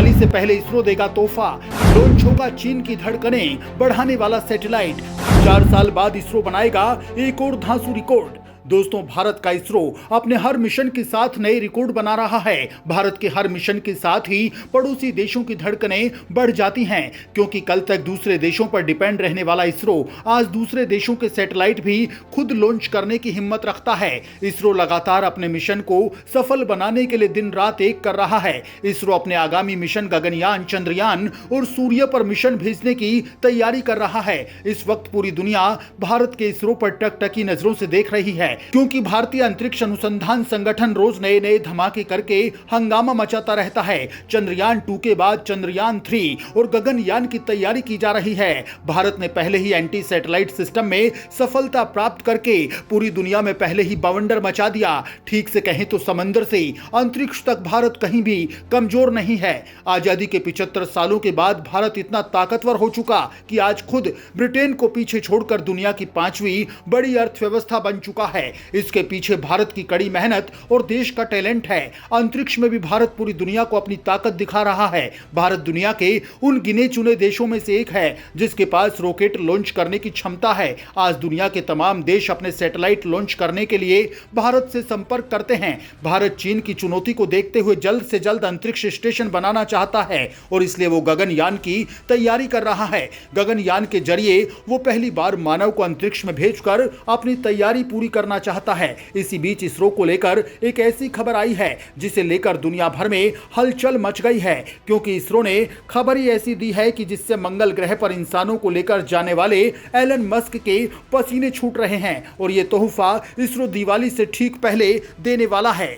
दिवाली से पहले इसरो देगा तोहफा, लॉन्च होगा चीन की धड़कनें बढ़ाने वाला सैटेलाइट। 4 साल बाद इसरो बनाएगा एक और धांसू रिकॉर्ड। दोस्तों, भारत का इसरो अपने हर मिशन के साथ नए रिकॉर्ड बना रहा है। भारत के हर मिशन के साथ ही पड़ोसी देशों की धड़कनें बढ़ जाती हैं, क्योंकि कल तक दूसरे देशों पर डिपेंड रहने वाला इसरो आज दूसरे देशों के सैटेलाइट भी खुद लॉन्च करने की हिम्मत रखता है। इसरो लगातार अपने मिशन को सफल बनाने के लिए दिन रात एक कर रहा है। इसरो अपने आगामी मिशन गगनयान, चंद्रयान और सूर्य पर मिशन भेजने की तैयारी कर रहा है। इस वक्त पूरी दुनिया भारत के इसरो पर टकटकी नजरों से देख रही है, क्योंकि भारतीय अंतरिक्ष अनुसंधान संगठन रोज नए नए धमाके करके हंगामा मचाता रहता है। चंद्रयान 2 के बाद चंद्रयान 3 और गगनयान की तैयारी की जा रही है। भारत ने पहले ही एंटी सैटेलाइट सिस्टम में सफलता प्राप्त करके पूरी दुनिया में पहले ही बवंडर मचा दिया। ठीक से कहें तो समंदर से अंतरिक्ष तक भारत कहीं भी कमजोर नहीं है। आजादी के 75 सालों के बाद भारत इतना ताकतवर हो चुका कि आज खुद ब्रिटेन को पीछे छोड़कर दुनिया की 5वीं बड़ी अर्थव्यवस्था बन चुका है। इसके पीछे भारत की कड़ी मेहनत और देश का टैलेंट है। अंतरिक्ष में भी भारत पूरी दुनिया को अपनी ताकत दिखा रहा है। भारत दुनिया के उन गिने चुने देशों में से एक है जिसके पास रॉकेट लॉन्च करने की क्षमता है। आज दुनिया के तमाम देश अपने सैटेलाइट लॉन्च करने के लिए भारत से संपर्क करते हैं। भारत चीन की चुनौती को देखते हुए जल्द से जल्द अंतरिक्ष स्टेशन बनाना चाहता है और इसलिए वो गगनयान की तैयारी कर रहा है। गगनयान के जरिए वो पहली बार मानव को अंतरिक्ष में भेजकर अपनी तैयारी पूरी करना चाहता है। इसी बीच इसरो को लेकर एक ऐसी खबर आई है जिसे लेकर दुनिया भर में हलचल मच गई है, क्योंकि इसरो ने खबर ही ऐसी दी है कि जिससे मंगल ग्रह पर इंसानों को लेकर जाने वाले एलन मस्क के पसीने छूट रहे हैं और ये तोहफा इसरो दिवाली से ठीक पहले देने वाला है।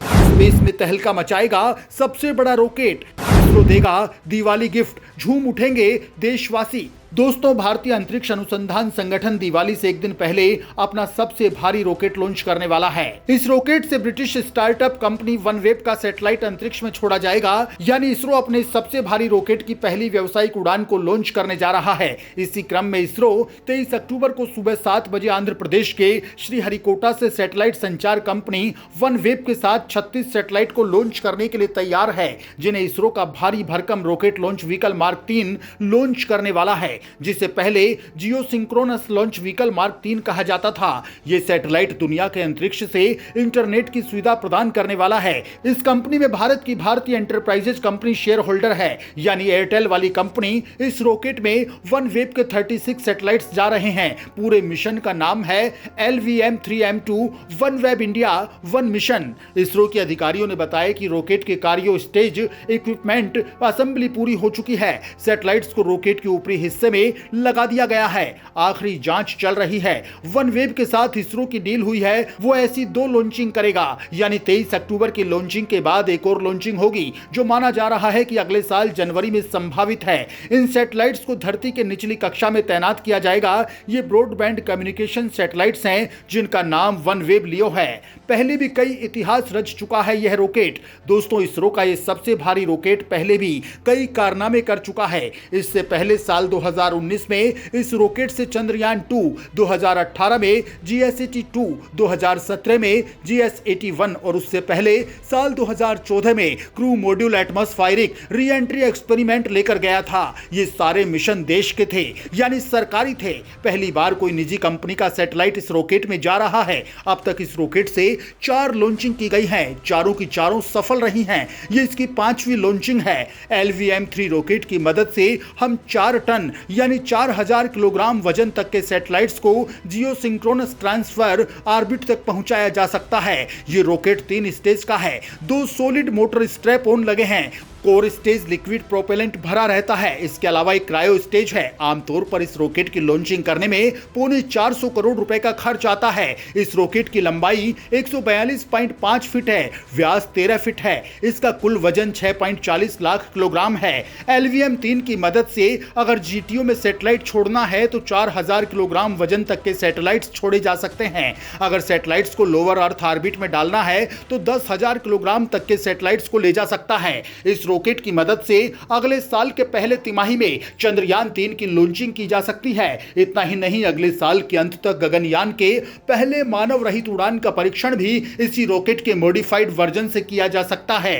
स्पेस में तहलका मचाएगा सबसे बड़ा रॉकेट, इसरो देगा दिवाली गिफ्ट, झूम उठेंगे देशवासी। दोस्तों, भारतीय अंतरिक्ष अनुसंधान संगठन दिवाली से एक दिन पहले अपना सबसे भारी रॉकेट लॉन्च करने वाला है। इस रॉकेट से ब्रिटिश स्टार्टअप कंपनी वनवेब का सैटेलाइट अंतरिक्ष में छोड़ा जाएगा, यानी इसरो अपने सबसे भारी रॉकेट की पहली व्यावसायिक उड़ान को लॉन्च करने जा रहा है। इसी क्रम में इसरो 23 अक्टूबर को सुबह 7 बजे आंध्र प्रदेश के श्रीहरिकोटा से सैटेलाइट संचार कंपनी वनवेब के साथ 36 सैटेलाइट को लॉन्च करने के लिए तैयार है, जिन्हें इसरो का भारी भरकम rocket launch vehicle mark 3 launch करने वाला है, जिसे पहले जियोसिंक्रोनस लॉन्च व्हीकल मार्क 3 कहा जाता था। यह सैटेलाइट दुनिया के अंतरिक्ष से इंटरनेट की सुविधा प्रदान करने वाला है। इस कंपनी में भारत की भारतीय एंटरप्राइजेज कंपनी शेयर होल्डर है, यानी एयरटेल वाली कंपनी। इस रॉकेट में वनवेब के 36 सैटेलाइट्स जा रहे हैं। पूरे मिशन का नाम है LVM-3M2 OneWeb India 1 mission. ISRO के अधिकारियों ने बताया कि रॉकेट के कार्यो स्टेज इक्विपमेंट असेंबली पूरी हो चुकी है। सैटेलाइट्स को रॉकेट के ऊपरी हिस्से में लगा दिया गया है। आखिरी जांच चल रही है। वनवेब के साथ इसरो की डील हुई है, वो ऐसी 2 लॉन्चिंग करेगा, यानी 23 अक्टूबर की लॉन्चिंग के बाद एक और लॉन्चिंग होगी, जो माना जा रहा है कि अगले साल जनवरी में संभावित है। इन सैटेलाइट्स को धरती के निचली कक्षा में तैनात किया जाएगा। ये ब्रॉडबैंड कम्युनिकेशन सैटेलाइट्स हैं, जिनका नाम वनवेब लियो है। पहले भी कई इतिहास रच चुका है यह रॉकेट। दोस्तों, इसरो का यह सबसे भारी रॉकेट पहले भी कई कारनामे कर चुका है। इससे पहले साल 2019 में इस रॉकेट से चंद्रयान 2, 2018 में GSAT-2, 2017 में GS-81 और उससे पहले साल 2014 में crew module atmospheric re entry experiment लेकर गया था। ये सारे मिशन देश के थे, यानी सरकारी थे। पहली बार कोई निजी कंपनी का सैटेलाइट इस रॉकेट में जा रहा है। अब तक इस रॉकेट से 4 लॉन्चिंग की गई है, चारों की चारों सफल रही हैं। ये इसकी 5वीं लॉन्चिंग है। LVM-3 रॉकेट की मदद से हम 4 टन यानी 4000 किलोग्राम वजन तक के सैटेलाइट्स को जियोसिंक्रोनस ट्रांसफर ऑर्बिट तक पहुंचाया जा सकता है। ये रॉकेट 3 स्टेज का है। 2 सॉलिड मोटर स्ट्रैप ऑन लगे हैं। कोर स्टेज लिक्विड प्रोपेलेंट भरा रहता है। इसके अलावा एक क्रायो स्टेज है। आमतौर पर इस रॉकेट की लॉन्चिंग करने में 450 करोड़ रुपए का खर्च आता है। इस रॉकेट की लंबाई 142.5 फीट है, व्यास 13 फीट है। इसका कुल वजन 6.40 लाख किलोग्राम है। LVM-3 की मदद से अगर GTO में सैटेलाइट छोड़ना है तो 4000 किलोग्राम वजन तक के सैटेलाइट्स छोड़े जा सकते हैं। अगर सैटेलाइट्स को लोअर अर्थ ऑर्बिट में डालना है तो 10,000 किलोग्राम तक के सैटेलाइट्स को ले जा सकता है। इस रॉकेट की मदद से अगले साल के पहले तिमाही में चंद्रयान 3 की लॉन्चिंग की जा सकती है। इतना ही नहीं, अगले साल के अंत तक गगनयान के पहले मानव रहित उड़ान का परीक्षण भी इसी रॉकेट के मॉडिफाइड वर्जन से किया जा सकता है।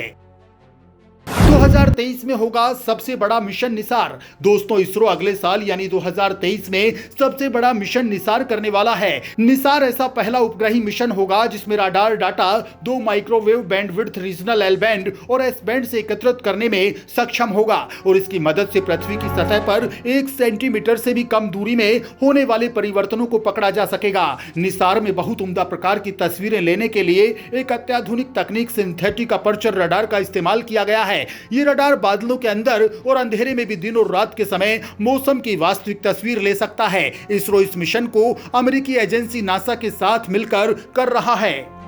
2023 में होगा सबसे बड़ा मिशन निसार। दोस्तों, इसरो अगले साल यानी 2023 में सबसे बड़ा मिशन निसार करने वाला है। निसार ऐसा पहला उपग्रही मिशन होगा जिसमें radar data 2 microwave bandwidth regional L band और एस बैंड से एकत्रित करने में सक्षम होगा और इसकी मदद से पृथ्वी की सतह पर 1 सेंटीमीटर से भी कम दूरी में होने वाले परिवर्तनों को पकड़ा जा सकेगा। निसार में बहुत उम्दा प्रकार की तस्वीरें लेने के लिए एक अत्याधुनिक तकनीक सिंथेटिक अपर्चर रडार का इस्तेमाल किया गया है। ये रडार बादलों के अंदर और अंधेरे में भी दिन और रात के समय मौसम की वास्तविक तस्वीर ले सकता है। इसरो इस मिशन को अमेरिकी एजेंसी नासा के साथ मिलकर कर रहा है।